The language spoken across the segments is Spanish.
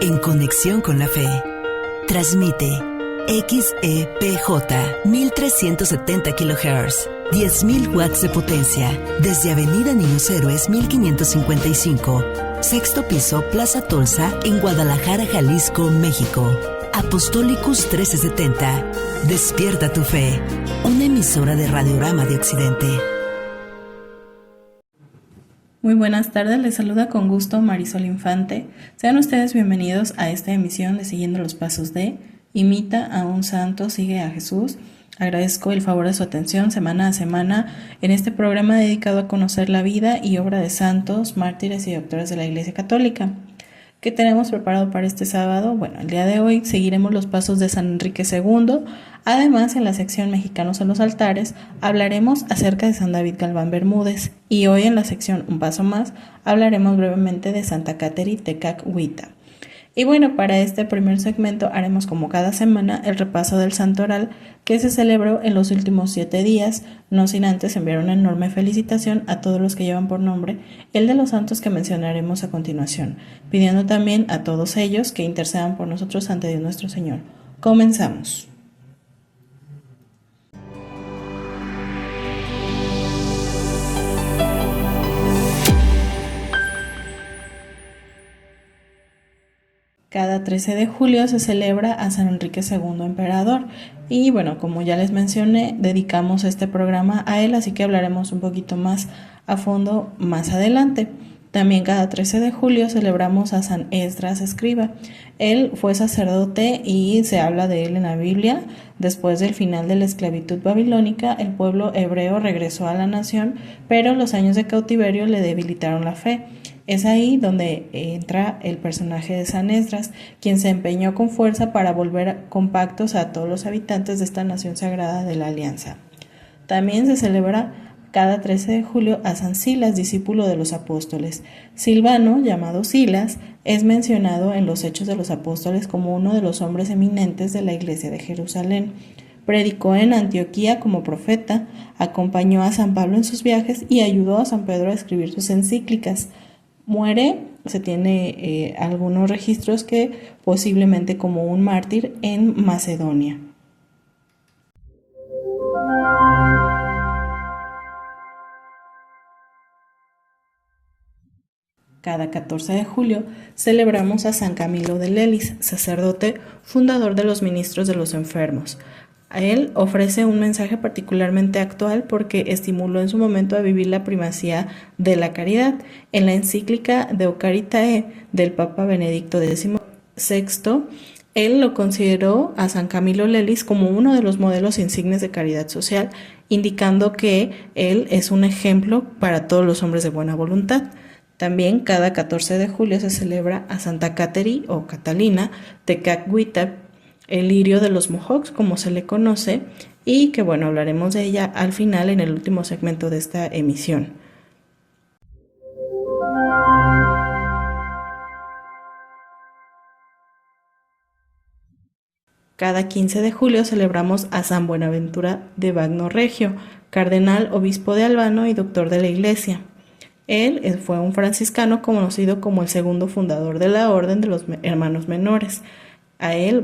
en conexión con la fe. Transmite XEPJ 1370 kHz, 10.000 watts de potencia, desde Avenida Niños Héroes 1555, sexto piso, Plaza Tolsa, en Guadalajara, Jalisco, México. Apostolicus 1370. Despierta tu fe. Una emisora de Radiorama de Occidente. Muy buenas tardes, les saluda con gusto Marisol Infante. Sean ustedes bienvenidos a esta emisión de Siguiendo los Pasos de Imita a un Santo, Sigue a Jesús. Agradezco el favor de su atención semana a semana en este programa dedicado a conocer la vida y obra de santos, mártires y doctores de la Iglesia Católica. ¿Qué tenemos preparado para este sábado? Bueno, el día de hoy seguiremos los pasos de San Enrique II. Además, en la sección Mexicanos en los altares, hablaremos acerca de San David Galván Bermúdez. Y hoy en la sección Un Paso Más, hablaremos brevemente de Santa Catherine Tecac Huita. Y bueno, para este primer segmento haremos como cada semana el repaso del santoral que se celebró en los últimos 7 días, no sin antes enviar una enorme felicitación a todos los que llevan por nombre el de los santos que mencionaremos a continuación, pidiendo también a todos ellos que intercedan por nosotros ante Dios nuestro Señor. Comenzamos. Cada 13 de julio se celebra a San Enrique II Emperador y bueno, como ya les mencioné, dedicamos este programa a él, así que hablaremos un poquito más a fondo más adelante. También cada 13 de julio celebramos a San Esdras Escriba. Él fue sacerdote y se habla de él en la Biblia. Después del final de la esclavitud babilónica, el pueblo hebreo regresó a la nación, pero los años de cautiverio le debilitaron la fe. Es ahí donde entra el personaje de San Esdras, quien se empeñó con fuerza para volver compactos a todos los habitantes de esta nación sagrada de la Alianza. También se celebra cada 13 de julio a San Silas, discípulo de los apóstoles. Silvano, llamado Silas, es mencionado en los Hechos de los Apóstoles como uno de los hombres eminentes de la iglesia de Jerusalén. Predicó en Antioquía como profeta, acompañó a San Pablo en sus viajes y ayudó a San Pedro a escribir sus encíclicas. Muere, se tiene algunos registros que posiblemente como un mártir en Macedonia. Cada 14 de julio celebramos a San Camilo de Lelis, sacerdote fundador de los ministros de los enfermos. A él ofrece un mensaje particularmente actual porque estimuló en su momento a vivir la primacía de la caridad. En la encíclica De Caritae del Papa Benedicto XVI, él lo consideró a San Camilo Lelis como uno de los modelos insignes de caridad social, indicando que él es un ejemplo para todos los hombres de buena voluntad. También cada 14 de julio se celebra a Santa Catherine o Catalina Tecac Huita, el lirio de los Mohawks, como se le conoce, y que bueno, hablaremos de ella al final en el último segmento de esta emisión. Cada 15 de julio celebramos a San Buenaventura de Bagno Regio, cardenal, obispo de Albano y doctor de la Iglesia. Él fue un franciscano conocido como el segundo fundador de la Orden de los Hermanos Menores. A él,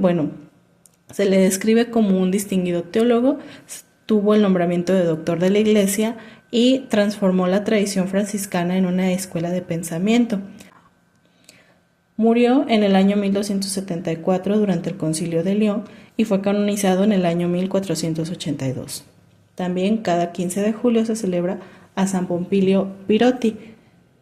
se le describe como un distinguido teólogo, tuvo el nombramiento de doctor de la Iglesia y transformó la tradición franciscana en una escuela de pensamiento. Murió en el año 1274 durante el Concilio de León y fue canonizado en el año 1482. También cada 15 de julio se celebra a San Pompilio Pirotti.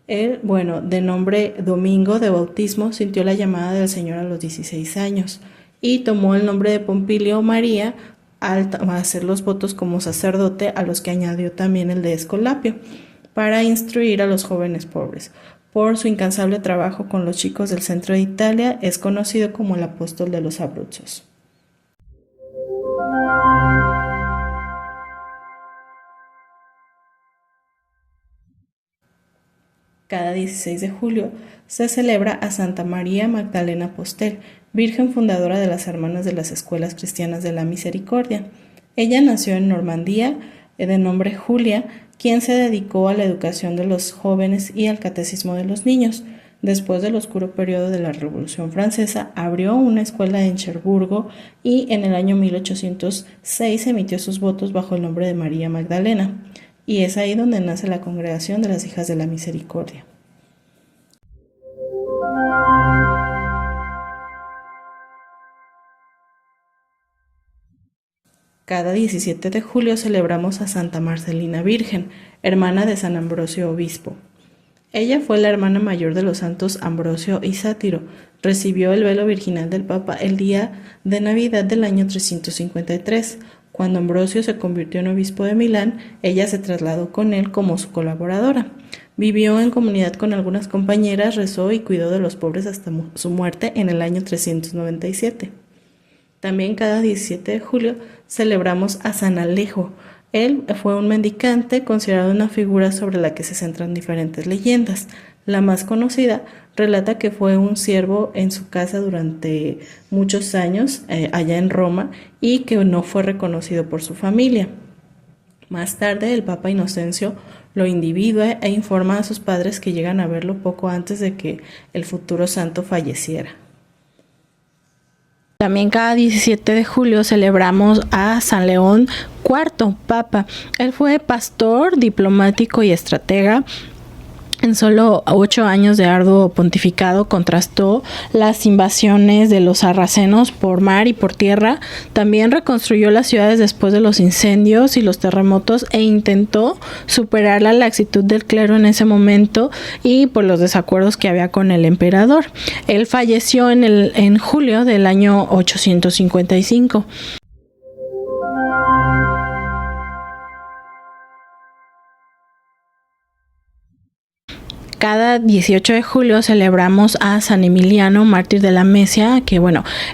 Él, de nombre Domingo de bautismo, sintió la llamada del Señor a los 16 años y tomó el nombre de Pompilio María al hacer los votos como sacerdote, a los que añadió también el de Escolapio, para instruir a los jóvenes pobres. Por su incansable trabajo con los chicos del centro de Italia, es conocido como el apóstol de los Abruzos. Cada 16 de julio se celebra a Santa María Magdalena Postel, virgen fundadora de las Hermanas de las Escuelas Cristianas de la Misericordia. Ella nació en Normandía, de nombre Julia, quien se dedicó a la educación de los jóvenes y al catecismo de los niños. Después del oscuro periodo de la Revolución Francesa, abrió una escuela en Cherburgo y en el año 1806 emitió sus votos bajo el nombre de María Magdalena. Y es ahí donde nace la Congregación de las Hijas de la Misericordia. Cada 17 de julio celebramos a Santa Marcelina Virgen, hermana de San Ambrosio Obispo. Ella fue la hermana mayor de los santos Ambrosio y Sátiro. Recibió el velo virginal del Papa el día de Navidad del año 353. Cuando Ambrosio se convirtió en obispo de Milán, ella se trasladó con él como su colaboradora. Vivió en comunidad con algunas compañeras, rezó y cuidó de los pobres hasta su muerte en el año 397. También cada 17 de julio celebramos a San Alejo. Él fue un mendicante considerado una figura sobre la que se centran diferentes leyendas. La más conocida relata que fue un siervo en su casa durante muchos años allá en Roma y que no fue reconocido por su familia. Más tarde el Papa Inocencio lo individua e informa a sus padres que llegan a verlo poco antes de que el futuro santo falleciera. También cada 17 de julio celebramos a San León IV, Papa. Él fue pastor, diplomático y estratega. En solo 8 años de arduo pontificado contrastó las invasiones de los sarracenos por mar y por tierra. También reconstruyó las ciudades después de los incendios y los terremotos e intentó superar la laxitud del clero en ese momento y por los desacuerdos que había con el emperador. Él falleció en julio del año 855. Cada 18 de julio celebramos a San Emiliano, mártir de la Mesia, que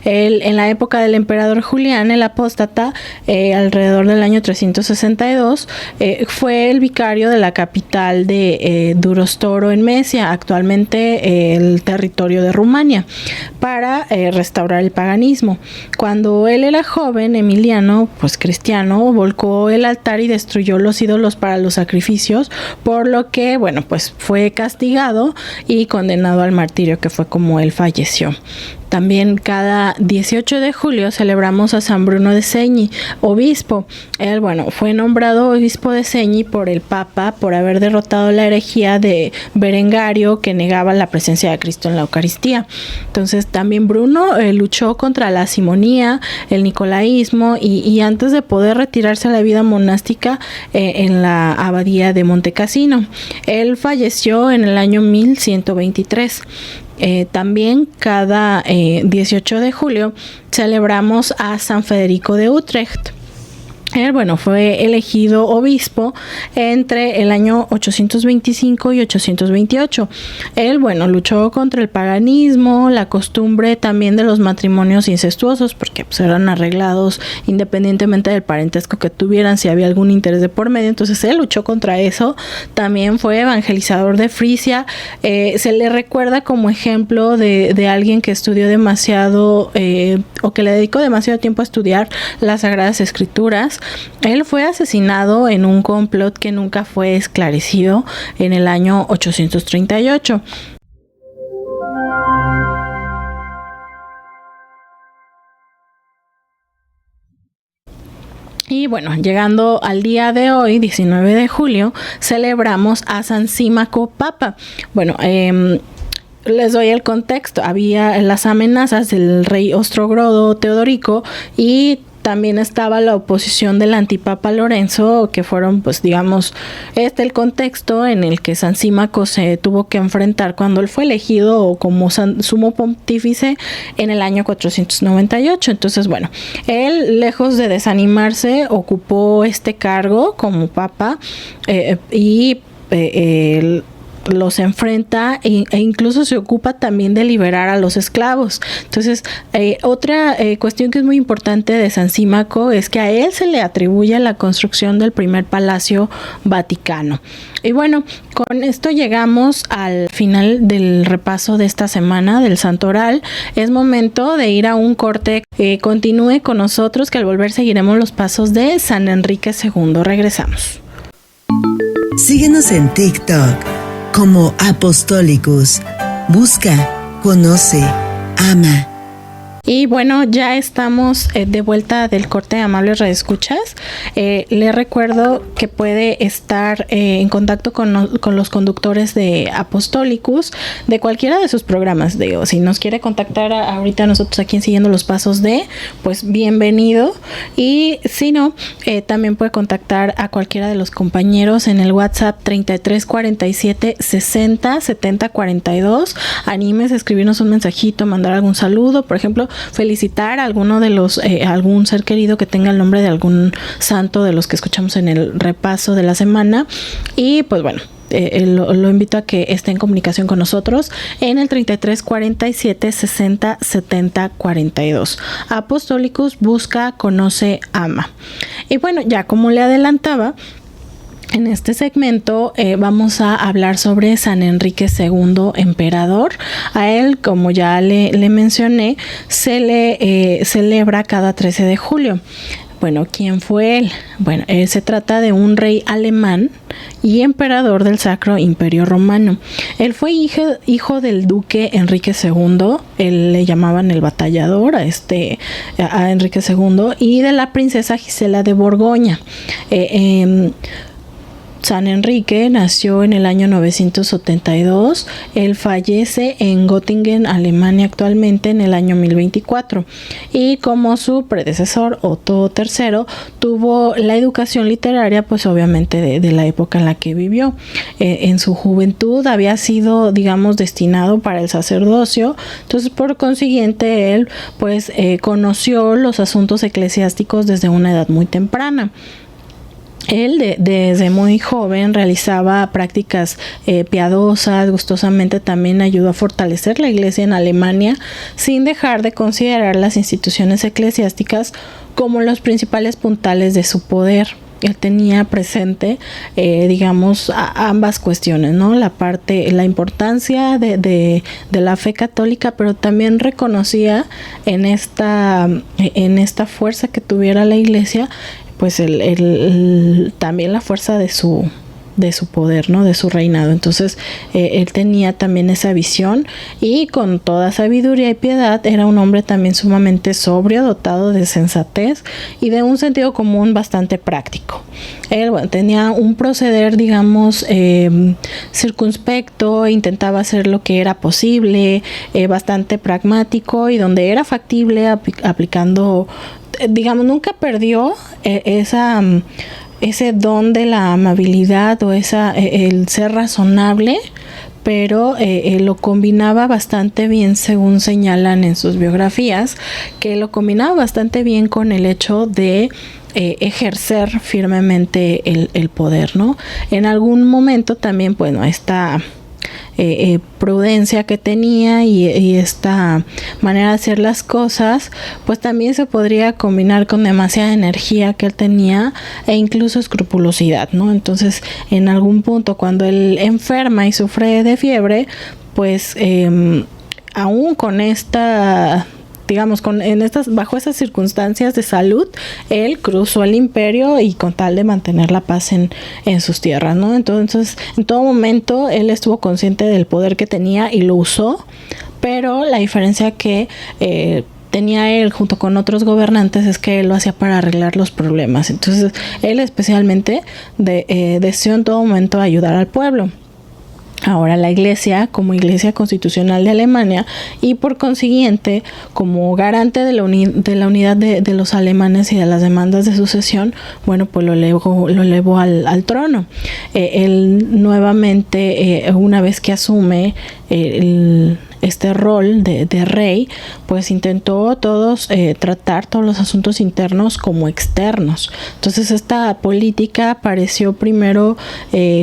él en la época del emperador Julián, el apóstata, alrededor del año 362, fue el vicario de la capital de Durostoro en Mesia, actualmente el territorio de Rumania, para restaurar el paganismo. Cuando él era joven, Emiliano, cristiano, volcó el altar y destruyó los ídolos para los sacrificios, por lo que, fue castigado y condenado al martirio, que fue como él falleció. También cada 18 de julio celebramos a San Bruno de Segni, obispo. Él, fue nombrado obispo de Segni por el Papa por haber derrotado la herejía de Berengario, que negaba la presencia de Cristo en la Eucaristía. Entonces también Bruno luchó contra la simonía, el nicolaísmo y antes de poder retirarse a la vida monástica en la abadía de Montecassino. Él falleció en el año 1123. También cada 18 de julio celebramos a San Federico de Utrecht. Él, fue elegido obispo entre el año 825 y 828. Él, luchó contra el paganismo, la costumbre también de los matrimonios incestuosos, porque eran arreglados independientemente del parentesco que tuvieran, si había algún interés de por medio. Entonces él luchó contra eso. También fue evangelizador de Frisia. Se le recuerda como ejemplo de alguien que estudió demasiado o que le dedicó demasiado tiempo a estudiar las Sagradas Escrituras. Él fue asesinado en un complot que nunca fue esclarecido en el año 838. Y llegando al día de hoy, 19 de julio, celebramos a San Símaco Papa. Les doy el contexto. Había las amenazas del rey ostrogodo Teodorico y también estaba la oposición del antipapa Lorenzo, que fueron, el contexto en el que San Símaco se tuvo que enfrentar cuando él fue elegido como sumo pontífice en el año 498. Entonces, él, lejos de desanimarse, ocupó este cargo como papa y los enfrenta e incluso se ocupa también de liberar a los esclavos. Entonces, otra cuestión que es muy importante de San Símaco es que a él se le atribuye la construcción del primer Palacio Vaticano. Y con esto llegamos al final del repaso de esta semana del Santoral. Es momento de ir a un corte. Continúe con nosotros, que al volver seguiremos los pasos de San Enrique II. Regresamos. Síguenos en TikTok como Apostolicus. Busca, conoce, ama. Y bueno, ya estamos de vuelta del corte, amables radioescuchas. Le recuerdo que puede estar en contacto con los conductores de Apostolicus, de cualquiera de sus programas. Digo, si nos quiere contactar ahorita nosotros aquí en Siguiendo los Pasos de, pues bienvenido. Y si no, también puede contactar a cualquiera de los compañeros en el WhatsApp 33 47 60 70 42. Anímese a escribirnos un mensajito, mandar algún saludo, por ejemplo, felicitar a alguno de los algún ser querido que tenga el nombre de algún santo de los que escuchamos en el repaso de la semana. Y pues bueno, lo invito a que esté en comunicación con nosotros en el 33 47 60 70 42. Apostolicus, busca, conoce, ama. Y bueno, ya como le adelantaba, en este segmento vamos a hablar sobre San Enrique II, emperador. A él, como ya le mencioné, se le celebra cada 13 de julio. Bueno, ¿quién fue él? Bueno, se trata de un rey alemán y emperador del Sacro Imperio Romano. Él fue hijo del duque Enrique II, él le llamaban el batallador a Enrique II, y de la princesa Gisela de Borgoña. San Enrique nació en el año 972, él fallece en Göttingen, Alemania actualmente en el año 1024, y como su predecesor Otto III tuvo la educación literaria pues obviamente de la época en la que vivió. En su juventud había sido, digamos, destinado para el sacerdocio, entonces por consiguiente él pues conoció los asuntos eclesiásticos desde una edad muy temprana. Él desde muy joven realizaba prácticas piadosas, gustosamente también ayudó a fortalecer la iglesia en Alemania, sin dejar de considerar las instituciones eclesiásticas como los principales puntales de su poder. Él tenía presente, digamos, ambas cuestiones, ¿no? La importancia de la fe católica, pero también reconocía en esta fuerza que tuviera la iglesia, pues también la fuerza de su poder, ¿no? De su reinado. Entonces él tenía también esa visión, y con toda sabiduría y piedad era un hombre también sumamente sobrio, dotado de sensatez y de un sentido común bastante práctico. Él, bueno, tenía un proceder, digamos, circunspecto, intentaba hacer lo que era posible, bastante pragmático, y donde era factible aplicando, digamos, nunca perdió ese don de la amabilidad o el ser razonable, pero lo combinaba bastante bien, según señalan en sus biografías, que lo combinaba bastante bien con el hecho de ejercer firmemente el poder, ¿no? En algún momento también, bueno, esta prudencia que tenía y esta manera de hacer las cosas, pues también se podría combinar con demasiada energía que él tenía e incluso escrupulosidad, ¿no? Entonces, en algún punto, cuando él enferma y sufre de fiebre, pues aún con esta, digamos, bajo esas circunstancias de salud, él cruzó el imperio y con tal de mantener la paz en sus tierras, ¿no? Entonces, en todo momento, él estuvo consciente del poder que tenía y lo usó, pero la diferencia que tenía él junto con otros gobernantes es que él lo hacía para arreglar los problemas. Entonces, él especialmente deseó en todo momento ayudar al pueblo. Ahora la Iglesia, como Iglesia Constitucional de Alemania, y por consiguiente como garante de la unidad de los alemanes y de las demandas de sucesión, bueno, pues lo elevó al trono. Él nuevamente, una vez que asume este rol de rey, pues intentó tratar todos los asuntos internos como externos. Entonces esta política pareció primero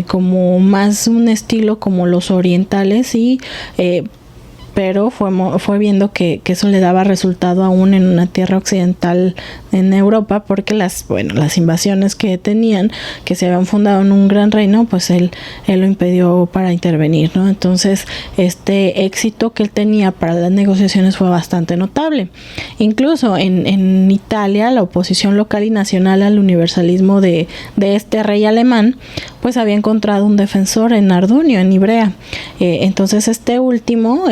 como más un estilo como los orientales, y pero fue viendo que eso le daba resultado aún en una tierra occidental en Europa, porque las invasiones que tenían, que se habían fundado en un gran reino, pues él lo impidió para intervenir, ¿no? Entonces este éxito que él tenía para las negociaciones fue bastante notable. Incluso en Italia, la oposición local y nacional al universalismo de este rey alemán, pues había encontrado un defensor en Ardunio, en Ivrea. Entonces este último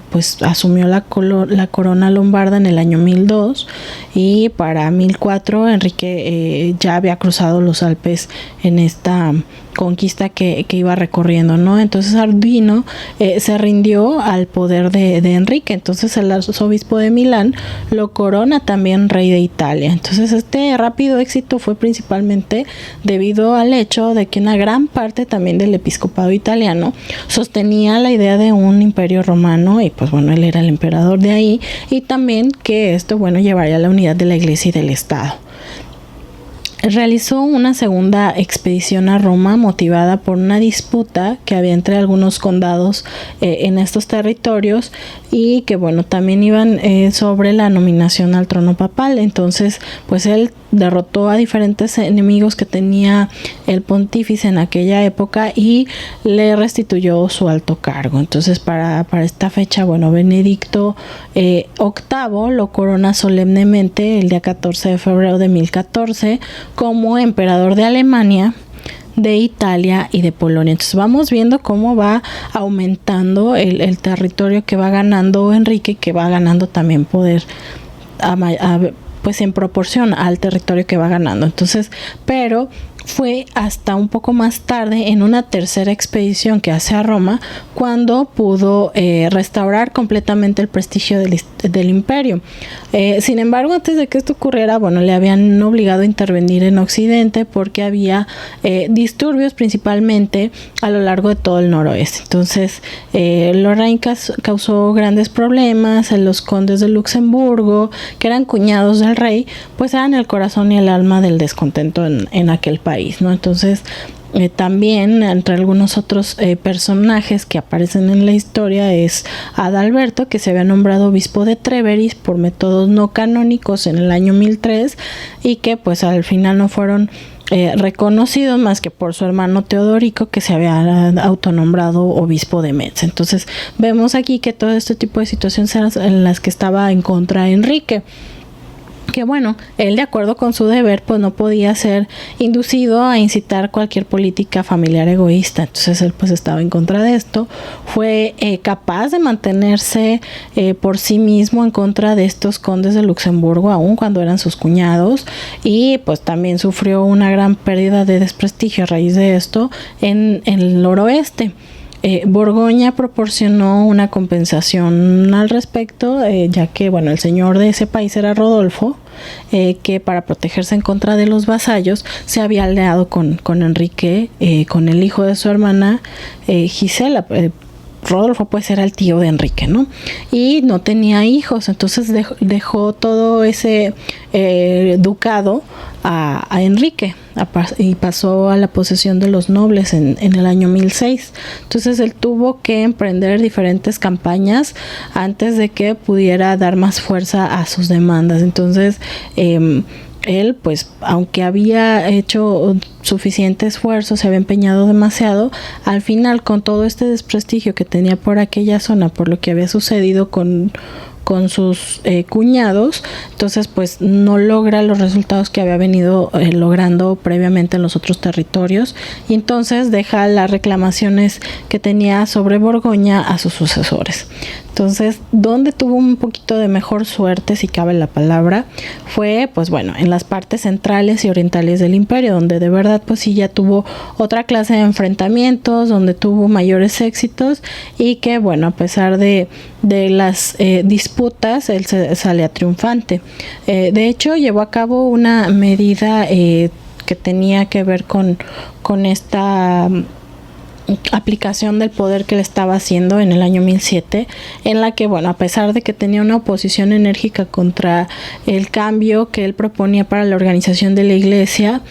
pues asumió la corona lombarda en el año 1002, y para 1004 Enrique ya había cruzado los Alpes en esta conquista que iba recorriendo, ¿no? Entonces Ardunio se rindió al poder de Enrique. Entonces el arzobispo de Milán lo corona también rey de Italia. Entonces este rápido éxito fue principalmente debido al hecho de que una gran parte también del episcopado italiano sostenía la idea de un imperio romano, y pues bueno, él era el emperador de ahí, y también que esto, bueno, llevaría a la unidad de la iglesia y del Estado. Realizó una segunda expedición a Roma motivada por una disputa que había entre algunos condados en estos territorios, y que bueno, también iban sobre la nominación al trono papal. Entonces pues él derrotó a diferentes enemigos que tenía el pontífice en aquella época y le restituyó su alto cargo. Entonces para esta fecha, bueno, Benedicto VIII lo corona solemnemente el día 14 de febrero de 1014 como emperador de Alemania, de Italia y de Polonia. Entonces vamos viendo cómo va aumentando el territorio que va ganando Enrique, que va ganando también poder pues en proporción al territorio que va ganando. Entonces, pero fue hasta un poco más tarde, en una tercera expedición que hace a Roma, cuando pudo restaurar completamente el prestigio del imperio. Sin embargo, antes de que esto ocurriera, bueno, le habían obligado a intervenir en Occidente porque había disturbios principalmente a lo largo de todo el noroeste. Entonces Lorraine causó grandes problemas. Los condes de Luxemburgo, que eran cuñados del rey, pues eran el corazón y el alma del descontento en aquel país, ¿no? Entonces también entre algunos otros personajes que aparecen en la historia es Adalberto, que se había nombrado obispo de Treveris por métodos no canónicos en el año 1003, y que pues al final no fueron reconocidos más que por su hermano Teodorico, que se había autonombrado obispo de Metz. Entonces vemos aquí que todo este tipo de situaciones eran en las que estaba en contra Enrique, que bueno, él, de acuerdo con su deber, pues no podía ser inducido a incitar cualquier política familiar egoísta. Entonces él pues estaba en contra de esto. Fue capaz de mantenerse por sí mismo en contra de estos condes de Luxemburgo, aun cuando eran sus cuñados, y pues también sufrió una gran pérdida de desprestigio a raíz de esto en el noroeste. Borgoña proporcionó una compensación al respecto, ya que bueno, el señor de ese país era Rodolfo, que para protegerse en contra de los vasallos se había aliado con Enrique, con el hijo de su hermana Gisela. Rodolfo pues era el tío de Enrique, ¿no? Y no tenía hijos, entonces dejó todo ese ducado a Enrique, y pasó a la posesión de los nobles en el año 1006. Entonces él tuvo que emprender diferentes campañas antes de que pudiera dar más fuerza a sus demandas. Entonces él, pues, aunque había hecho suficiente esfuerzo, se había empeñado demasiado, al final, con todo este desprestigio que tenía por aquella zona, por lo que había sucedido con sus cuñados, entonces pues no logra los resultados que había venido logrando previamente en los otros territorios, y entonces deja las reclamaciones que tenía sobre Borgoña a sus sucesores. Entonces, donde tuvo un poquito de mejor suerte, si cabe la palabra, fue pues bueno, en las partes centrales y orientales del imperio, donde de verdad pues sí ya tuvo otra clase de enfrentamientos, donde tuvo mayores éxitos, y que bueno, a pesar de las disputas, él salía triunfante. De hecho, llevó a cabo una medida que tenía que ver con esta aplicación del poder que le estaba haciendo en el año 1007, en la que, bueno, a pesar de que tenía una oposición enérgica contra el cambio que él proponía para la organización de la iglesia,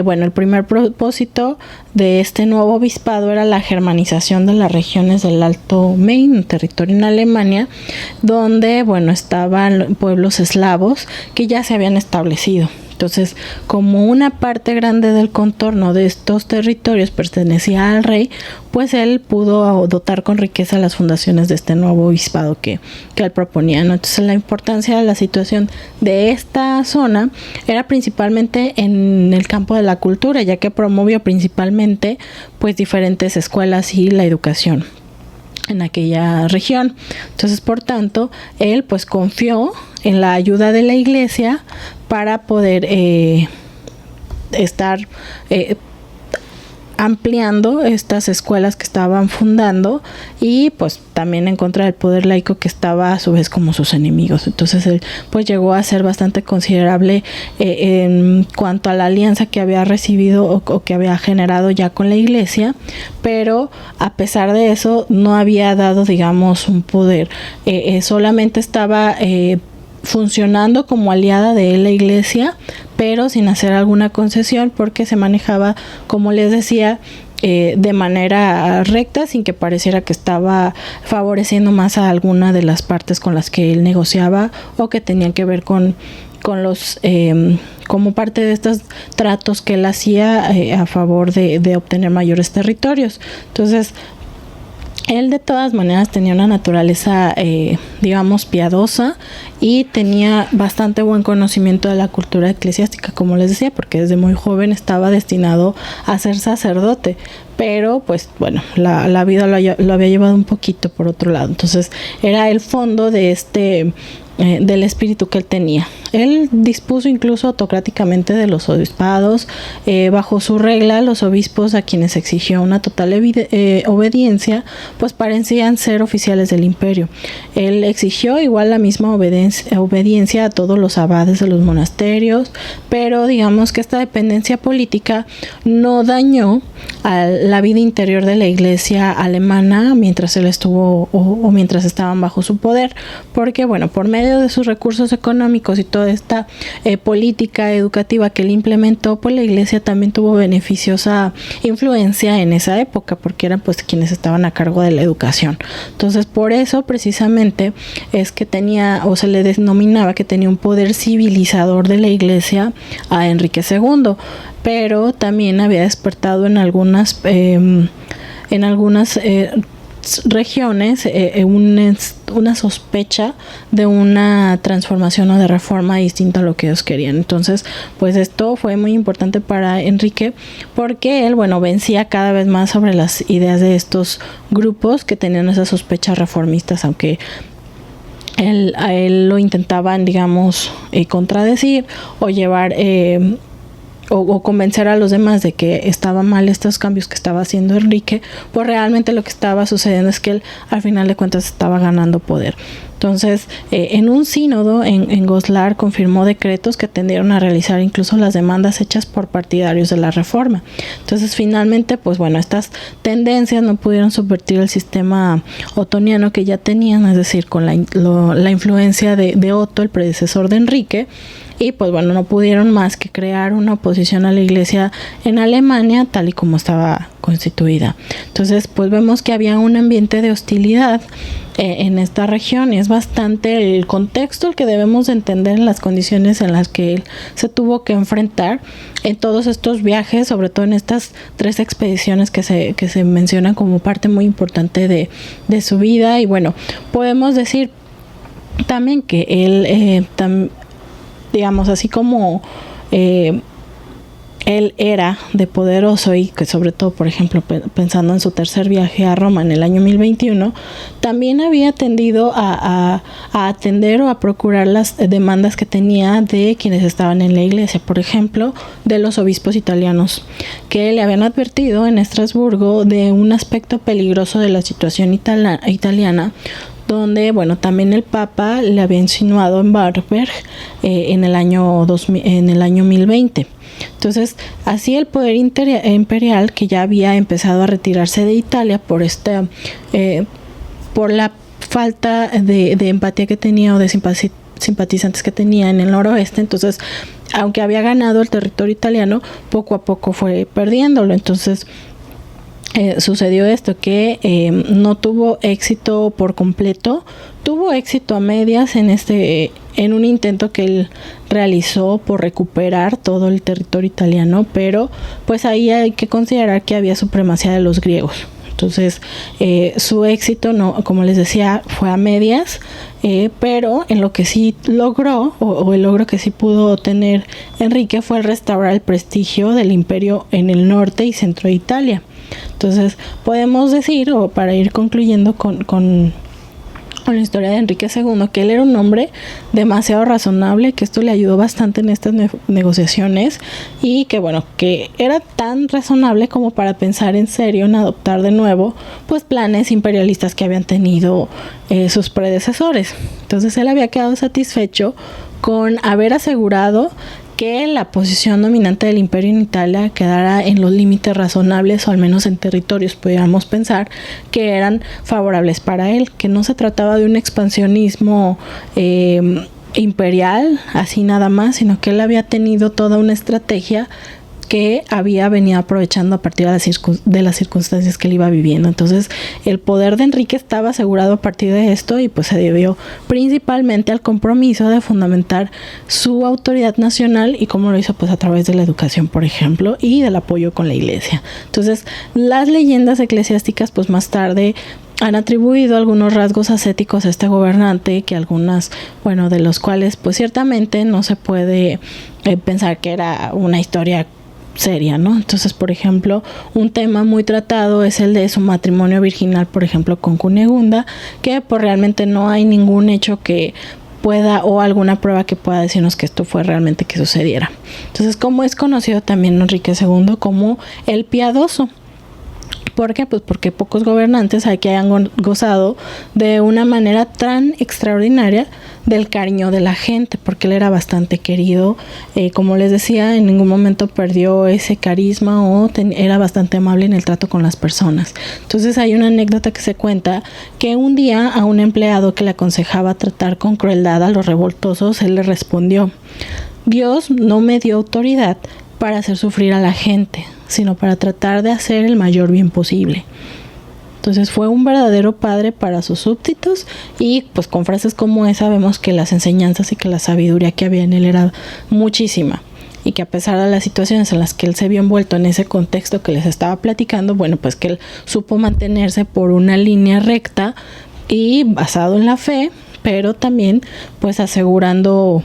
bueno, el primer propósito de este nuevo obispado era la germanización de las regiones del Alto Main, un territorio en Alemania, donde, bueno, estaban pueblos eslavos que ya se habían establecido. Entonces, como una parte grande del contorno de estos territorios pertenecía al rey, pues él pudo dotar con riqueza las fundaciones de este nuevo obispado que él proponía, ¿no? Entonces, la importancia de la situación de esta zona era principalmente en el campo de la cultura, ya que promovió principalmente pues diferentes escuelas y la educación en aquella región. Entonces, por tanto, él pues confió en la ayuda de la iglesia para poder estar ampliando estas escuelas que estaban fundando, y pues también en contra del poder laico que estaba a su vez como sus enemigos. Entonces él pues llegó a ser bastante considerable en cuanto a la alianza que había recibido o que había generado ya con la iglesia, pero a pesar de eso no había dado, digamos, un poder, solamente estaba funcionando como aliada de la iglesia, pero sin hacer alguna concesión, porque se manejaba, como les decía, de manera recta, sin que pareciera que estaba favoreciendo más a alguna de las partes con las que él negociaba o que tenían que ver con los como parte de estos tratos que él hacía a favor de obtener mayores territorios. Entonces, él de todas maneras tenía una naturaleza, digamos, piadosa, y tenía bastante buen conocimiento de la cultura eclesiástica, como les decía, porque desde muy joven estaba destinado a ser sacerdote, pero pues bueno, la vida lo había llevado un poquito por otro lado. Entonces era el fondo de del espíritu que él tenía. Él dispuso incluso autocráticamente de los obispados. Bajo su regla, los obispos, a quienes exigió una total obediencia, pues parecían ser oficiales del imperio. Él exigió igual la misma obediencia a todos los abades de los monasterios, pero digamos que esta dependencia política no dañó a la vida interior de la iglesia alemana mientras él estuvo o mientras estaban bajo su poder, porque bueno, por medio de sus recursos económicos y toda esta política educativa que él implementó, pues la iglesia también tuvo beneficiosa influencia en esa época, porque eran pues quienes estaban a cargo de la educación. Entonces, por eso precisamente es que tenía, o se le denominaba que tenía un poder civilizador de la iglesia a Enrique II, pero también había despertado en algunas regiones una sospecha de una transformación o de reforma distinta a lo que ellos querían. Entonces, pues esto fue muy importante para Enrique, porque él, bueno, vencía cada vez más sobre las ideas de estos grupos que tenían esas sospechas reformistas, aunque a él lo intentaban, digamos, contradecir o llevar o convencer a los demás de que estaban mal estos cambios que estaba haciendo Enrique, pues realmente lo que estaba sucediendo es que él al final de cuentas estaba ganando poder. Entonces, en un sínodo en Goslar confirmó decretos que tendieron a realizar incluso las demandas hechas por partidarios de la reforma. Entonces, finalmente, pues bueno, estas tendencias no pudieron subvertir el sistema otoniano que ya tenían, es decir, con la influencia de Otto, el predecesor de Enrique, y pues bueno, no pudieron más que crear una oposición a la iglesia en Alemania tal y como estaba constituida. Entonces, pues vemos que había un ambiente de hostilidad en esta región, y es bastante el contexto el que debemos de entender en las condiciones en las que él se tuvo que enfrentar en todos estos viajes, sobre todo en estas 3 expediciones que se mencionan como parte muy importante de su vida. Y bueno, podemos decir también que él digamos, así como él era de poderoso, y que sobre todo, por ejemplo, pensando en su tercer viaje a Roma en el año 1021, también había tendido a atender o a procurar las demandas que tenía de quienes estaban en la iglesia, por ejemplo, de los obispos italianos, que le habían advertido en Estrasburgo de un aspecto peligroso de la situación italiana, donde, bueno, también el Papa le había insinuado en Bamberg en el año 1020. Entonces, así el poder imperial, que ya había empezado a retirarse de Italia por por la falta de empatía que tenía o de simpatizantes que tenía en el noroeste, entonces, aunque había ganado el territorio italiano, poco a poco fue perdiéndolo. Entonces, sucedió esto, que no tuvo éxito por completo, tuvo éxito a medias en un intento que él realizó por recuperar todo el territorio italiano, pero pues ahí hay que considerar que había supremacía de los griegos. Entonces, su éxito, no, como les decía, fue a medias, pero en lo que sí logró, o el logro que sí pudo tener Enrique, fue restaurar el prestigio del imperio en el norte y centro de Italia. Entonces, podemos decir, o para ir concluyendo con la historia de Enrique II, que él era un hombre demasiado razonable, que esto le ayudó bastante en estas negociaciones, y que bueno, que era tan razonable como para pensar en serio en adoptar de nuevo pues planes imperialistas que habían tenido sus predecesores. Entonces él había quedado satisfecho con haber asegurado que la posición dominante del imperio en Italia quedara en los límites razonables, o al menos en territorios pudiéramos pensar que eran favorables para él, que no se trataba de un expansionismo imperial, así nada más, sino que él había tenido toda una estrategia que había venido aprovechando a partir de las circunstancias que él iba viviendo. Entonces, el poder de Enrique estaba asegurado a partir de esto, y pues se debió principalmente al compromiso de fundamentar su autoridad nacional, y cómo lo hizo pues a través de la educación, por ejemplo, y del apoyo con la iglesia. Entonces, las leyendas eclesiásticas pues más tarde han atribuido algunos rasgos ascéticos a este gobernante, que algunas, bueno, de los cuales pues ciertamente no se puede pensar que era una historia seria, ¿no? Entonces, por ejemplo, un tema muy tratado es el de su matrimonio virginal, por ejemplo, con Cunegunda, que pues realmente no hay ningún hecho que pueda, o alguna prueba que pueda decirnos que esto fue realmente que sucediera. Entonces, como es conocido también Enrique II como el piadoso. ¿Por qué? Pues porque pocos gobernantes hay que hayan gozado de una manera tan extraordinaria del cariño de la gente, porque él era bastante querido, como les decía, en ningún momento perdió ese carisma, o era bastante amable en el trato con las personas. Entonces hay una anécdota que se cuenta que un día a un empleado que le aconsejaba tratar con crueldad a los revoltosos, él le respondió: Dios no me dio autoridad para hacer sufrir a la gente, sino para tratar de hacer el mayor bien posible. Entonces fue un verdadero padre para sus súbditos, y pues con frases como esa vemos que las enseñanzas y que la sabiduría que había en él era muchísima, y que a pesar de las situaciones en las que él se vio envuelto en ese contexto que les estaba platicando, bueno, pues que él supo mantenerse por una línea recta y basado en la fe, pero también pues asegurando,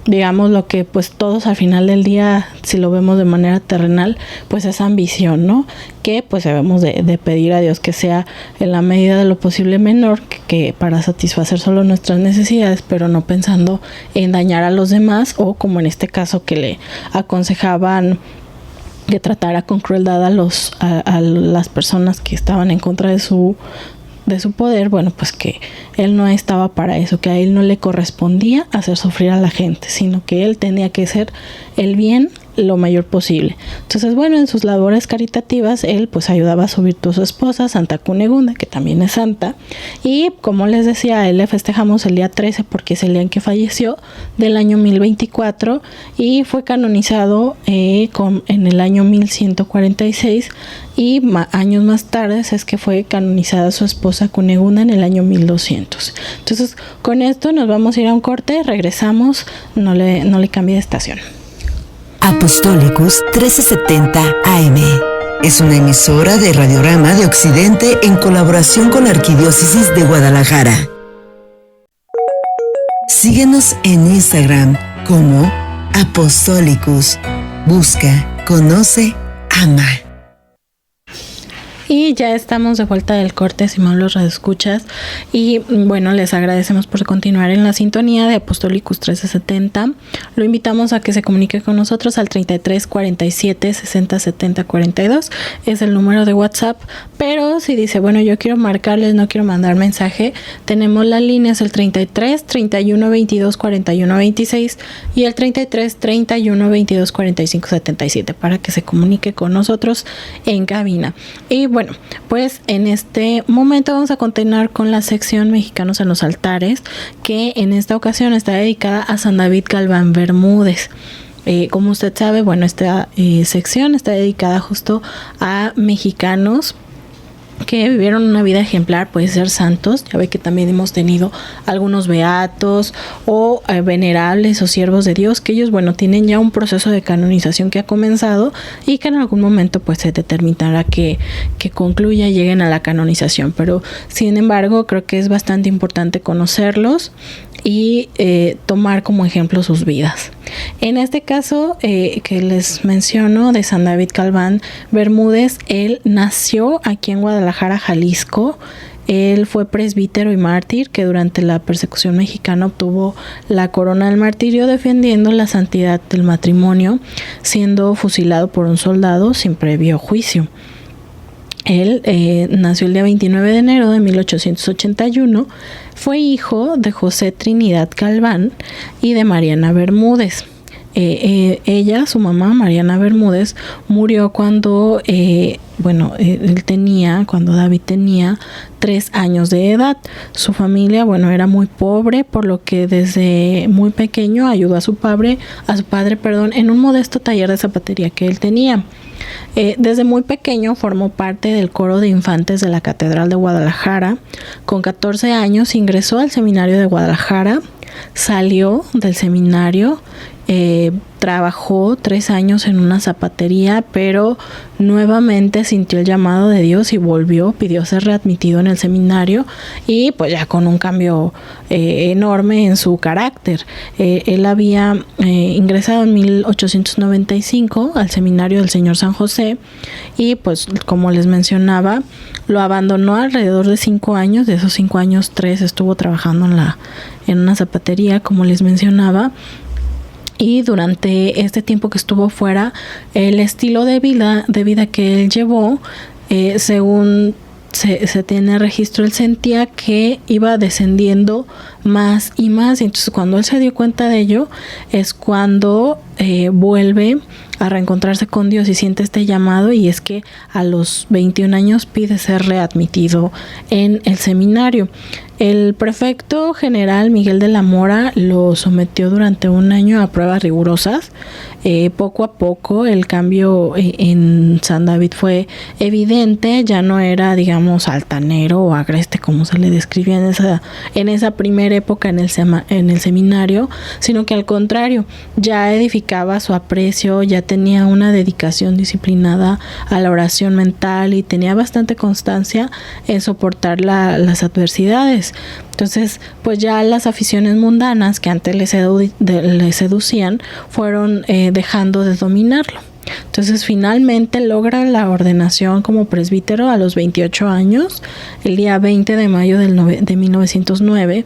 digamos, lo que pues todos al final del día, si lo vemos de manera terrenal, pues esa ambición, ¿no? Que pues debemos de pedir a Dios que sea en la medida de lo posible menor, que para satisfacer solo nuestras necesidades, pero no pensando en dañar a los demás, o como en este caso que le aconsejaban que tratara con crueldad a las personas que estaban en contra de su poder. Bueno, pues que él no estaba para eso, que a él no le correspondía hacer sufrir a la gente, sino que él tenía que hacer el bien lo mayor posible. Entonces, bueno, en sus labores caritativas, él pues ayudaba a su virtuosa esposa, Santa Cunegunda, que también es santa, y como les decía, a él le festejamos el día 13 porque es el día en que falleció, del año 1024, y fue canonizado en el año 1146, y años más tarde es que fue canonizada su esposa Cunegunda en el año 1200. Entonces, con esto nos vamos a ir a un corte, regresamos, no le cambie de estación. Apostolicus 1370 AM es una emisora de Radiorama de Occidente en colaboración con la Arquidiócesis de Guadalajara. Síguenos en Instagram como Apostolicus. Busca, conoce, ama. Y ya estamos de vuelta del corte, estimados los radioescuchas. Y bueno, les agradecemos por continuar en la sintonía de Apostolicus 1370. Lo invitamos a que se comunique con nosotros al 33 47 60 70 42. Es el número de WhatsApp. Pero si dice, bueno, yo quiero marcarles, no quiero mandar mensaje, tenemos la línea, es el 33 31 22 41 26 y el 33 31 22 45 77 para que se comunique con nosotros en cabina. Y bueno, pues en este momento vamos a continuar con la sección Mexicanos en los Altares, que en esta ocasión está dedicada a San David Galván Bermúdez. Como usted sabe, bueno, esta sección está dedicada justo a mexicanos que vivieron una vida ejemplar, puede ser santos. Ya ve que también hemos tenido algunos beatos o venerables o siervos de Dios, que ellos, bueno, tienen ya un proceso de canonización que ha comenzado y que en algún momento pues se determinará que concluya y lleguen a la canonización. Pero sin embargo, creo que es bastante importante conocerlos y tomar como ejemplo sus vidas. En este caso que les menciono de San David Galván Bermúdez, él nació aquí en Guadalajara, Jalisco. Él fue presbítero y mártir que durante la persecución mexicana obtuvo la corona del martirio defendiendo la santidad del matrimonio, siendo fusilado por un soldado sin previo juicio. Él nació el día 29 de enero de 1881, fue hijo de José Trinidad Galván y de Mariana Bermúdez. Ella, su mamá, Mariana Bermúdez, murió cuando, cuando David tenía 3 años de edad. Su familia, era muy pobre, por lo que desde muy pequeño ayudó a su padre, en un modesto taller de zapatería que él tenía. Desde muy pequeño formó parte del coro de infantes de la Catedral de Guadalajara. Con 14 años ingresó al seminario de Guadalajara, salió del seminario, trabajó 3 años en una zapatería, pero nuevamente sintió el llamado de Dios y volvió, pidió ser readmitido en el seminario y pues ya con un cambio enorme en su carácter. Él había ingresado en 1895 al seminario del Señor San José y pues como les mencionaba, lo abandonó alrededor de 5 años. De esos 5 años, 3 estuvo trabajando en una zapatería, como les mencionaba. Y durante este tiempo que estuvo fuera, el estilo de vida que él llevó, según se tiene registro, él sentía que iba descendiendo más y más. Y entonces cuando él se dio cuenta de ello, es cuando vuelve a reencontrarse con Dios y siente este llamado, y es que a los 21 años pide ser readmitido en el seminario. El prefecto general Miguel de la Mora lo sometió durante 1 año a pruebas rigurosas. Poco a poco el cambio en San David fue evidente. Ya no era, digamos, altanero o agreste como se le describía en esa primera época en el seminario, sino que al contrario, ya edificaba su aprecio, ya tenía una dedicación disciplinada a la oración mental y tenía bastante constancia en soportar las adversidades. Entonces, pues ya las aficiones mundanas que antes le seducían fueron dejando de dominarlo. Entonces, finalmente logra la ordenación como presbítero a los 28 años, el día 20 de mayo de 1909,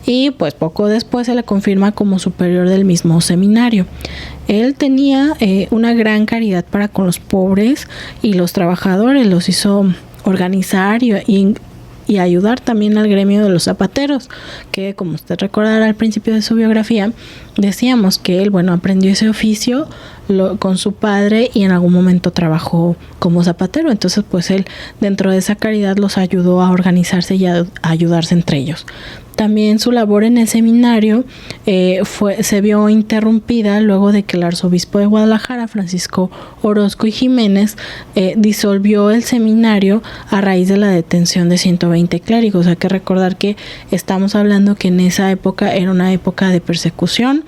y pues poco después se le confirma como superior del mismo seminario. Él tenía una gran caridad para con los pobres y los trabajadores, los hizo organizar y ayudar también al gremio de los zapateros, que como usted recordará al principio de su biografía, decíamos que él, aprendió ese oficio con su padre y en algún momento trabajó como zapatero. Entonces pues él, dentro de esa caridad, los ayudó a organizarse y a ayudarse entre ellos. También su labor en el seminario se vio interrumpida luego de que el arzobispo de Guadalajara, Francisco Orozco y Jiménez, disolvió el seminario a raíz de la detención de 120 clérigos. Hay que recordar que estamos hablando que en esa época era una época de persecución.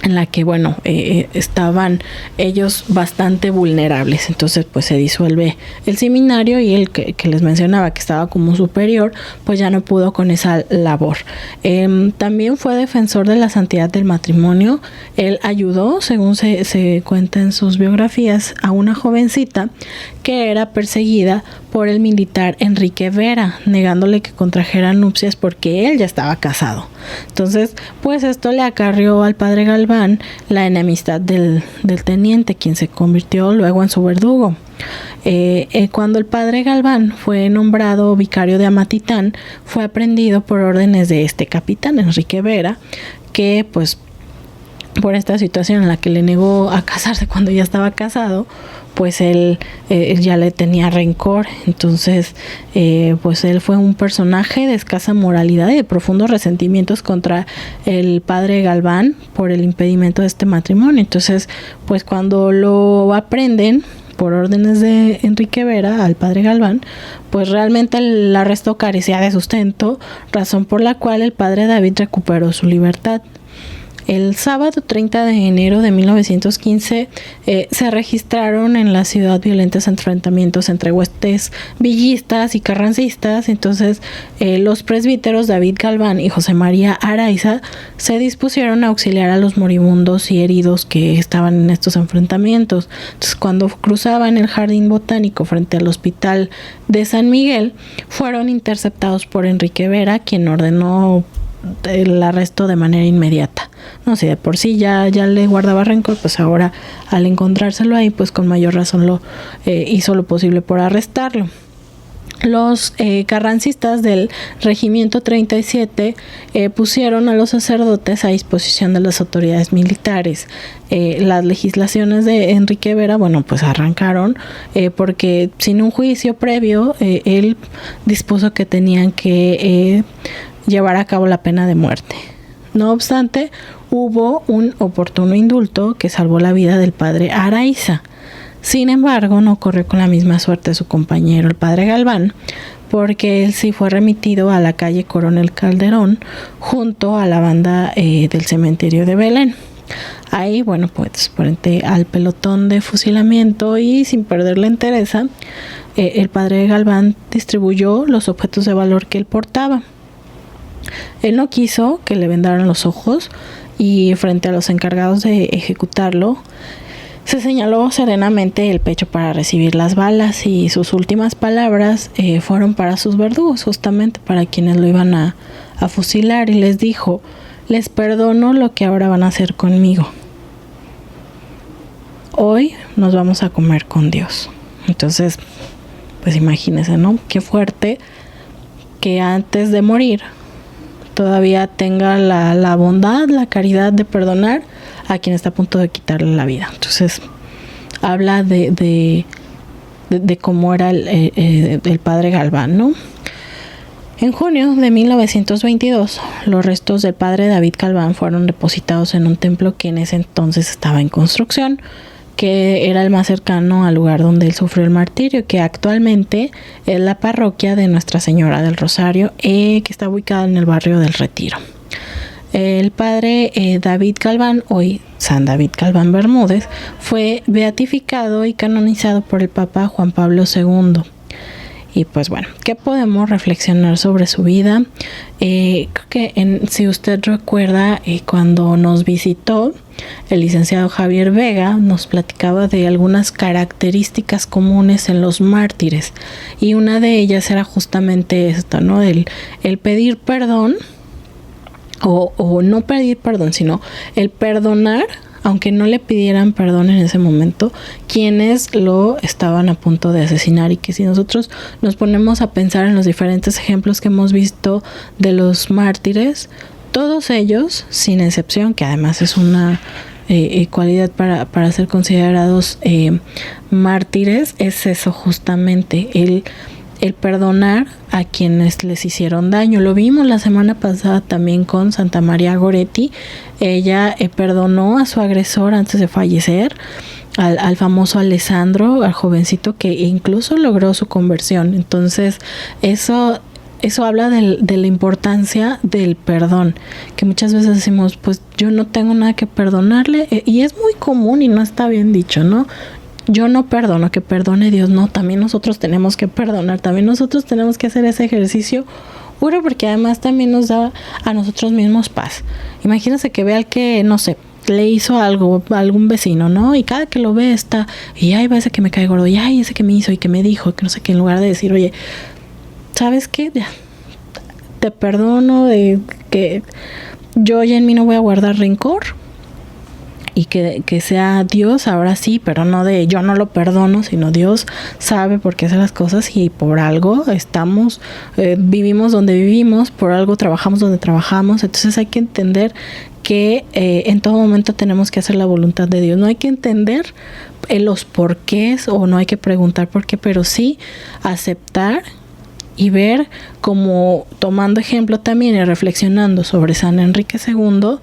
en la que, bueno, estaban ellos bastante vulnerables. Entonces, pues se disuelve el seminario y el que les mencionaba que estaba como superior, pues ya no pudo con esa labor. También fue defensor de la santidad del matrimonio. Él ayudó, según se cuenta en sus biografías, a una jovencita que era perseguida por el militar Enrique Vera, negándole que contrajera nupcias porque él ya estaba casado. Entonces, pues esto le acarrió al padre Galván la enemistad del teniente, quien se convirtió luego en su verdugo. Cuando el padre Galván fue nombrado vicario de Amatitán, fue aprehendido por órdenes de este capitán, Enrique Vera, que pues por esta situación en la que le negó a casarse cuando ya estaba casado, pues él ya le tenía rencor. Entonces pues él fue un personaje de escasa moralidad y de profundos resentimientos contra el padre Galván por el impedimento de este matrimonio. Entonces pues cuando lo aprenden por órdenes de Enrique Vera al padre Galván, pues realmente el arresto carecía de sustento, razón por la cual el padre David recuperó su libertad. El sábado 30 de enero de 1915 se registraron en la ciudad violentos enfrentamientos entre huestes villistas y carrancistas. Entonces los presbíteros David Galván y José María Araiza se dispusieron a auxiliar a los moribundos y heridos que estaban en estos enfrentamientos. Entonces, cuando cruzaban el jardín botánico frente al hospital de San Miguel, fueron interceptados por Enrique Vera, quien ordenó el arresto de manera inmediata. No sé, de por sí ya le guardaba rencor, pues ahora al encontrárselo ahí, pues con mayor razón hizo lo posible por arrestarlo. Los carrancistas del regimiento 37 pusieron a los sacerdotes a disposición de las autoridades militares. Las legislaciones de Enrique Vera, bueno, pues arrancaron porque sin un juicio previo, él dispuso que tenían que llevar a cabo la pena de muerte. No obstante, hubo un oportuno indulto que salvó la vida del padre Araiza. Sin embargo, no corrió con la misma suerte su compañero, el padre Galván, porque él sí fue remitido a la calle Coronel Calderón, junto a la banda del cementerio de Belén. Ahí, bueno, pues frente al pelotón de fusilamiento y sin perder la entereza, el padre Galván distribuyó los objetos de valor que él portaba. Él no quiso que le vendaran los ojos y frente a los encargados de ejecutarlo, se señaló serenamente el pecho para recibir las balas y sus últimas palabras fueron para sus verdugos, justamente para quienes lo iban a fusilar, y les dijo: les perdono lo que ahora van a hacer conmigo. Hoy nos vamos a comer con Dios. Entonces, pues imagínense, ¿no? Qué fuerte que antes de morir todavía tenga la bondad, la caridad de perdonar a quien está a punto de quitarle la vida. Entonces habla de cómo era el padre Galván, ¿no? En junio de 1922, los restos del padre David Galván fueron depositados en un templo que en ese entonces estaba en construcción, que era el más cercano al lugar donde él sufrió el martirio, que actualmente es la parroquia de Nuestra Señora del Rosario, que está ubicada en el barrio del Retiro. El padre David Galván, hoy San David Galván Bermúdez, fue beatificado y canonizado por el Papa Juan Pablo II. Y pues bueno, ¿qué podemos reflexionar sobre su vida? Creo que si usted recuerda, cuando nos visitó el licenciado Javier Vega, nos platicaba de algunas características comunes en los mártires, y una de ellas era justamente esto, ¿no? El pedir perdón, o no pedir perdón, sino el perdonar, aunque no le pidieran perdón en ese momento, quienes lo estaban a punto de asesinar. Y que si nosotros nos ponemos a pensar en los diferentes ejemplos que hemos visto de los mártires, todos ellos, sin excepción, que además es una cualidad para ser considerados mártires, es eso justamente, el perdonar a quienes les hicieron daño. Lo vimos la semana pasada también con Santa María Goretti. Ella perdonó a su agresor antes de fallecer, al famoso Alessandro, al jovencito que incluso logró su conversión. Entonces eso eso habla de la importancia del perdón, que muchas veces decimos, pues yo no tengo nada que perdonarle, y es muy común y no está bien dicho, ¿no? Yo no perdono, que perdone Dios. No, también nosotros tenemos que perdonar, también nosotros tenemos que hacer ese ejercicio. Uno, porque además también nos da a nosotros mismos paz. Imagínense que vea al que, no sé, le hizo algo a algún vecino, ¿no? Y cada que lo ve está, y ay, va ese que me cae gordo, y ay, ese que me hizo y que me dijo, que no sé qué, en lugar de decir, oye, ¿sabes qué? Ya, te perdono, de que yo ya en mí no voy a guardar rencor, y que sea Dios ahora sí, pero no de yo no lo perdono, sino Dios sabe por qué hace las cosas y por algo estamos, vivimos donde vivimos, por algo trabajamos donde trabajamos. Entonces hay que entender que en todo momento tenemos que hacer la voluntad de Dios. No hay que entender los porqués o no hay que preguntar por qué, pero sí aceptar y ver, como tomando ejemplo también y reflexionando sobre San Enrique II,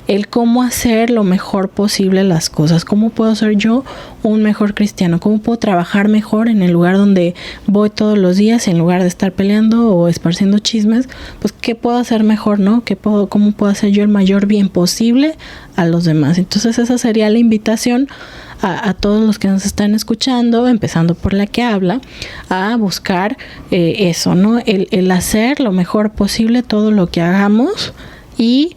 el cómo hacer lo mejor posible las cosas. ¿Cómo puedo ser yo un mejor cristiano? ¿Cómo puedo trabajar mejor en el lugar donde voy todos los días, en lugar de estar peleando o esparciendo chismes? Pues, ¿qué puedo hacer mejor, no? ¿Cómo puedo hacer yo el mayor bien posible a los demás? Entonces, esa sería la invitación a todos los que nos están escuchando, empezando por la que habla, a buscar eso, ¿no? El hacer lo mejor posible todo lo que hagamos, y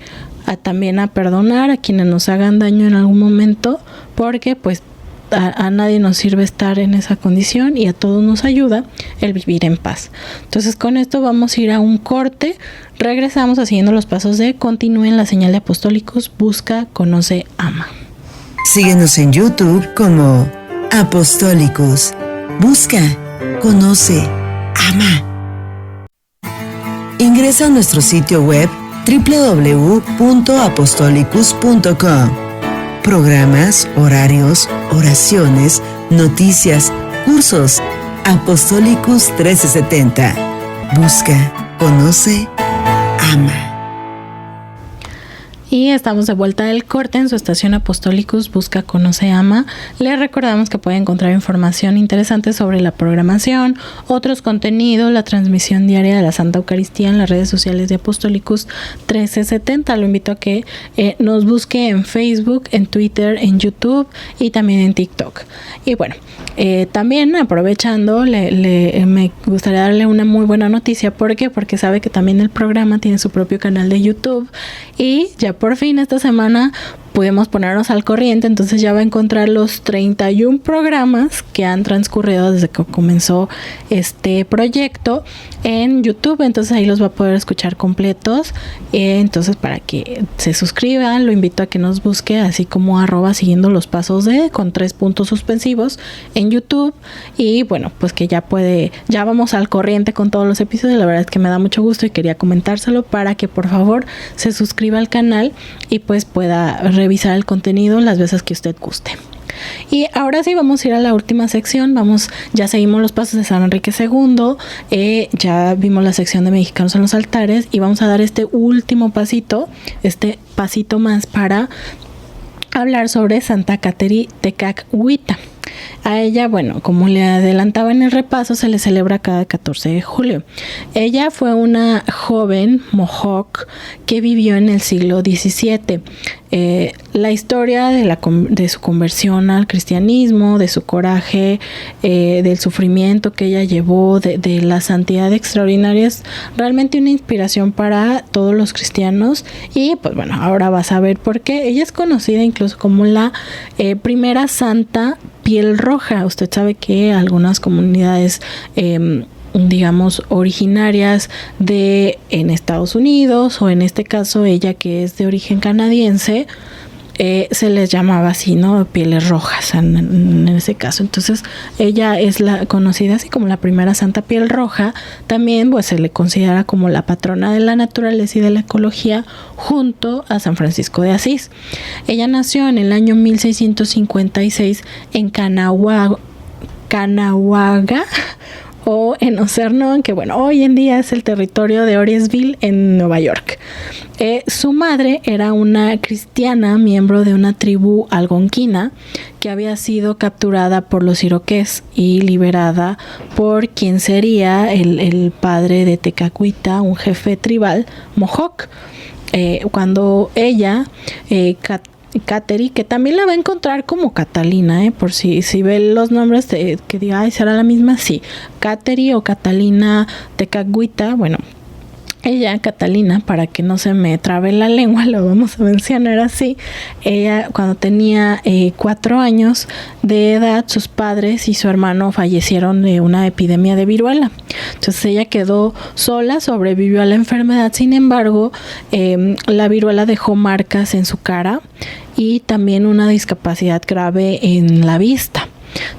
también a perdonar a quienes nos hagan daño en algún momento, porque pues a nadie nos sirve estar en esa condición y a todos nos ayuda el vivir en paz. Entonces, con esto vamos a ir a un corte. Regresamos siguiendo los pasos de Continúen la señal de Apostólicos, busca, conoce, ama. Síguenos en YouTube como Apostólicos. Busca, conoce, ama. Ingresa a nuestro sitio web www.apostolicus.com. Programas, horarios, oraciones, noticias, cursos. Apostolicus 1370. Busca, conoce, ama. Y estamos de vuelta del corte en su estación Apostólicus, busca, conoce, ama. Les recordamos que pueden encontrar información interesante sobre la programación, otros contenidos, la transmisión diaria de la Santa Eucaristía en las redes sociales de Apostólicus 1370. Lo invito a que nos busque en Facebook, en Twitter, en YouTube y también en TikTok. Y bueno, también aprovechando, me gustaría darle una muy buena noticia. ¿Por qué? Porque sabe que también el programa tiene su propio canal de YouTube, y ya por fin esta semana pudimos ponernos al corriente. Entonces ya va a encontrar los 31 programas que han transcurrido desde que comenzó este proyecto en YouTube. Entonces ahí los va a poder escuchar completos. Entonces, para que se suscriban, lo invito a que nos busque así como @siguiendo los pasos con 3 puntos suspensivos en YouTube. Y bueno, pues que ya vamos al corriente con todos los episodios. La verdad es que me da mucho gusto y quería comentárselo para que por favor se suscriba al canal y pues pueda revisar el contenido las veces que usted guste. Y ahora sí vamos a ir a la última sección. Ya seguimos los pasos de San Enrique II, ya vimos la sección de Mexicanos en los altares, y vamos a dar este último pasito, más para hablar sobre Santa Cateri Tecachuita. A ella, bueno, como le adelantaba en el repaso, se le celebra cada 14 de julio. Ella fue una joven mohawk que vivió en el siglo XVII. La historia de su conversión al cristianismo, de su coraje, del sufrimiento que ella llevó, de la santidad extraordinaria, es realmente una inspiración para todos los cristianos. Y pues bueno, ahora vas a ver por qué. Ella es conocida incluso como la primera santa piel roja. Usted sabe que algunas comunidades digamos originarias en Estados Unidos, o en este caso ella que es de origen canadiense, se les llamaba así, ¿no? Pieles rojas en ese caso. Entonces ella es conocida así como la primera santa piel roja. También pues se le considera como la patrona de la naturaleza y de la ecología, junto a San Francisco de Asís. Ella nació en el año 1656 en Caughnawaga, o en Ocernon, que bueno, hoy en día es el territorio de Orisville en Nueva York. Su madre era una cristiana, miembro de una tribu algonquina, que había sido capturada por los iroqués y liberada por quien sería el padre de Tekakwitha, un jefe tribal, Mohawk. Cuando ella, Kateri, que también la va a encontrar como Catalina, por si ve los nombres que diga, ay, ¿será la misma? Sí, Kateri o Catalina Tekakwitha, bueno, ella, Catalina, para que no se me trabe la lengua, lo vamos a mencionar así. Ella, cuando tenía 4 años de edad, sus padres y su hermano fallecieron de una epidemia de viruela. Entonces ella quedó sola, sobrevivió a la enfermedad. Sin embargo, la viruela dejó marcas en su cara y también una discapacidad grave en la vista.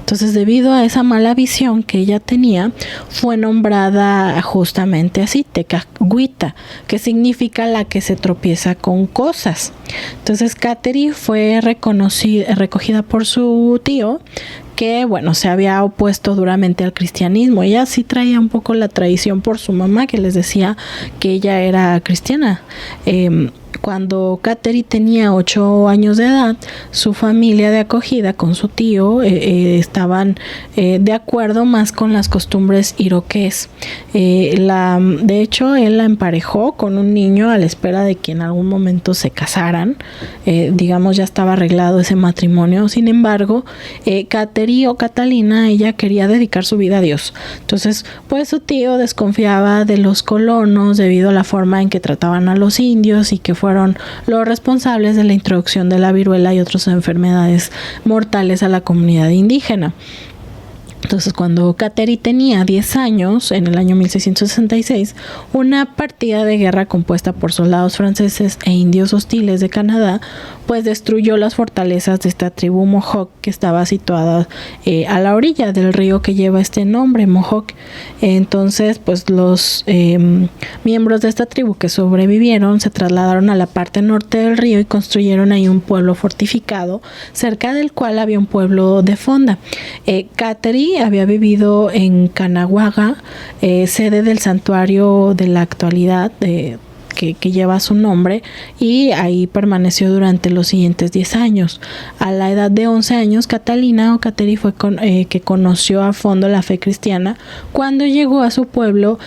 Entonces, debido a esa mala visión que ella tenía, fue nombrada justamente así, Tekakwitha, que significa la que se tropieza con cosas. Entonces, Kateri fue recogida por su tío, que bueno, se había opuesto duramente al cristianismo. Ella sí traía un poco la tradición por su mamá, que les decía que ella era cristiana. Cuando Kateri tenía 8 años de edad, su familia de acogida con su tío estaban de acuerdo más con las costumbres iroqués. De hecho, él la emparejó con un niño a la espera de que en algún momento se casaran. Digamos, ya estaba arreglado ese matrimonio. Sin embargo, Kateri o Catalina, ella quería dedicar su vida a Dios. Entonces, pues su tío desconfiaba de los colonos debido a la forma en que trataban a los indios y que fueron los responsables de la introducción de la viruela y otras enfermedades mortales a la comunidad indígena. Entonces, cuando Kateri tenía 10 años, en el año 1666, una partida de guerra compuesta por soldados franceses e indios hostiles de Canadá, pues destruyó las fortalezas de esta tribu Mohawk que estaba situada a la orilla del río que lleva este nombre, Mohawk. Entonces, pues los miembros de esta tribu que sobrevivieron se trasladaron a la parte norte del río y construyeron ahí un pueblo fortificado, cerca del cual había un pueblo de fonda. Kateri había vivido en Caughnawaga, sede del santuario de la actualidad que lleva su nombre, y ahí permaneció durante los siguientes 10 años. A la edad de 11 años, Catalina o Kateri fue que conoció a fondo la fe cristiana cuando llegó a su pueblo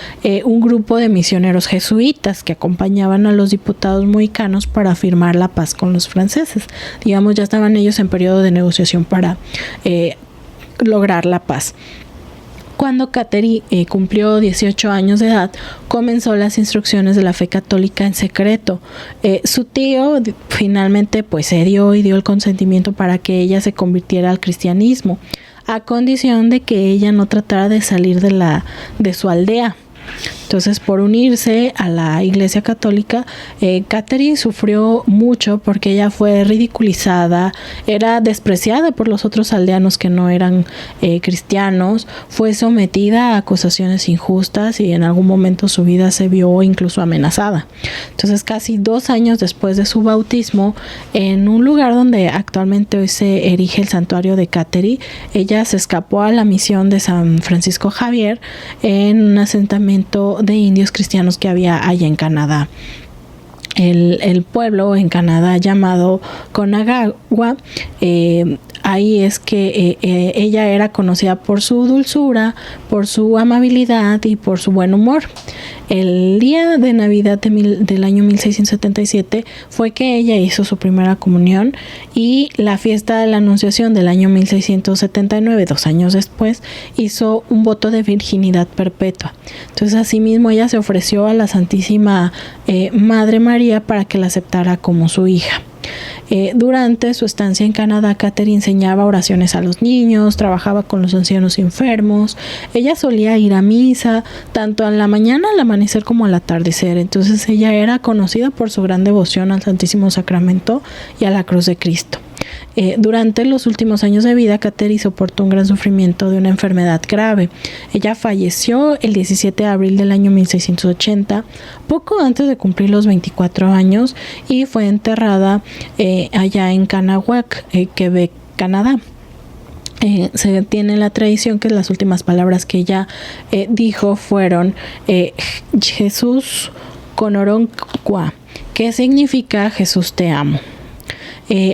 un grupo de misioneros jesuitas que acompañaban a los diputados mohicanos para firmar la paz con los franceses. Digamos, ya estaban ellos en periodo de negociación para lograr la paz. Cuando Kateri cumplió 18 años de edad, comenzó las instrucciones de la fe católica en secreto. Su tío finalmente pues cedió y dio el consentimiento para que ella se convirtiera al cristianismo, a condición de que ella no tratara de salir de su aldea. Entonces, por unirse a la Iglesia Católica, Kateri sufrió mucho porque ella fue ridiculizada, era despreciada por los otros aldeanos que no eran cristianos, fue sometida a acusaciones injustas y en algún momento su vida se vio incluso amenazada. Entonces, casi 2 años después de su bautismo, en un lugar donde actualmente hoy se erige el santuario de Kateri, ella se escapó a la misión de San Francisco Javier en un asentamiento de indios cristianos que había allá en Canadá. El pueblo en Canadá llamado Caughnawaga, ahí es que ella era conocida por su dulzura, por su amabilidad y por su buen humor. El día de Navidad del año 1677 fue que ella hizo su primera comunión, y la fiesta de la Anunciación del año 1679, 2 años después, hizo un voto de virginidad perpetua. Entonces, asimismo, ella se ofreció a la Santísima Madre María para que la aceptara como su hija. Durante su estancia en Canadá, Kateri enseñaba oraciones a los niños, trabajaba con los ancianos enfermos. Ella solía ir a misa tanto a la mañana, al amanecer, como al atardecer. Entonces ella era conocida por su gran devoción al Santísimo Sacramento y a la cruz de Cristo. Durante los últimos años de vida, Kateri soportó un gran sufrimiento de una enfermedad grave. Ella falleció el 17 de abril del año 1680, poco antes de cumplir los 24 años, y fue enterrada allá en Caughnawaga, Quebec, Canadá. se tiene la tradición que las últimas palabras que ella dijo fueron Jesús Konoronkwa, que significa Jesús te amo.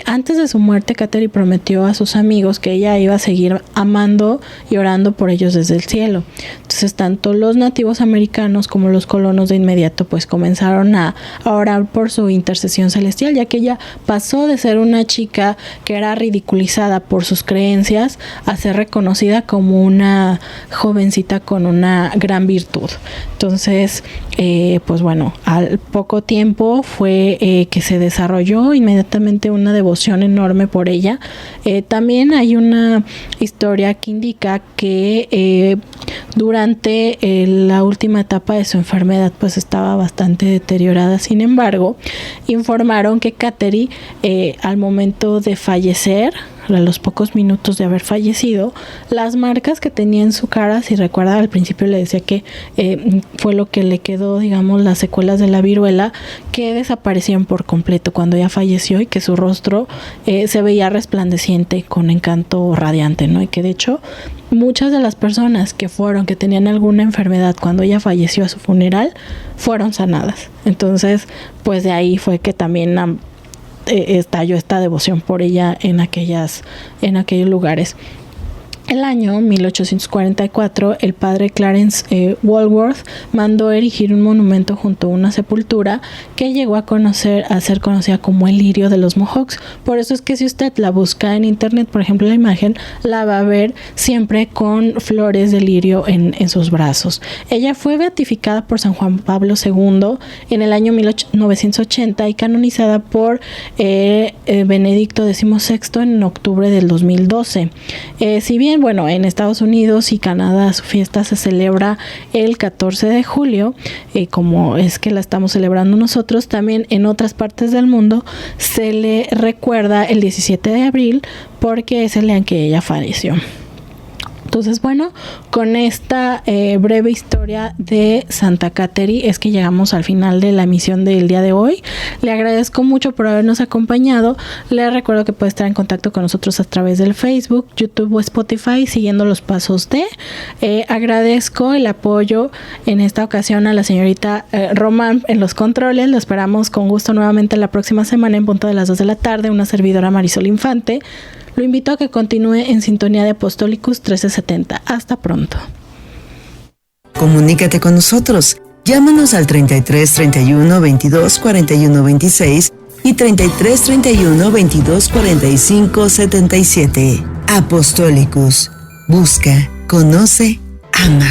Antes de su muerte, Kateri prometió a sus amigos que ella iba a seguir amando y orando por ellos desde el cielo. Entonces, tanto los nativos americanos como los colonos de inmediato pues comenzaron a orar por su intercesión celestial, ya que ella pasó de ser una chica que era ridiculizada por sus creencias a ser reconocida como una jovencita con una gran virtud. Entonces, pues bueno, al poco tiempo fue que se desarrolló inmediatamente una devoción enorme por ella. También hay una historia que indica que durante la última etapa de su enfermedad pues estaba bastante deteriorada. Sin embargo, informaron que Kateri al momento de fallecer, a los pocos minutos de haber fallecido, las marcas que tenía en su cara, si recuerda, al principio le decía que fue lo que le quedó, digamos, las secuelas de la viruela, que desaparecían por completo cuando ella falleció, y que su rostro se veía resplandeciente, con encanto radiante, ¿no? Y que de hecho muchas de las personas que tenían alguna enfermedad cuando ella falleció a su funeral, fueron sanadas. Entonces, pues de ahí fue que también estalló esta devoción por ella en aquellos lugares. El año 1844, el padre Clarence Walworth mandó erigir un monumento junto a una sepultura que llegó a ser conocida como el lirio de los Mohawks. Por eso es que si usted la busca en internet, por ejemplo, la imagen la va a ver siempre con flores de lirio en sus brazos. Ella fue beatificada por San Juan Pablo II en el año 1980 y canonizada por Benedicto XVI en octubre del 2012. Si bien, bueno, en Estados Unidos y Canadá su fiesta se celebra el 14 de julio, como es que la estamos celebrando nosotros, también en otras partes del mundo se le recuerda el 17 de abril porque es el día en que ella falleció. Entonces, bueno, con esta breve historia de Santa Kateri es que llegamos al final de la emisión del día de hoy. Le agradezco mucho por habernos acompañado. Le recuerdo que puede estar en contacto con nosotros a través del Facebook, YouTube o Spotify, siguiendo los pasos de. Agradezco el apoyo en esta ocasión a la señorita Román en los controles. Lo esperamos con gusto nuevamente la próxima semana en punto de las 2 de la tarde. Una servidora, Marisol Infante. Lo invito a que continúe en sintonía de Apostolicus 1370. Hasta pronto. Comunícate con nosotros. Llámanos al 33 31 22 41 26 y 33 31 22 45 77. Apostolicus. Busca, conoce, ama.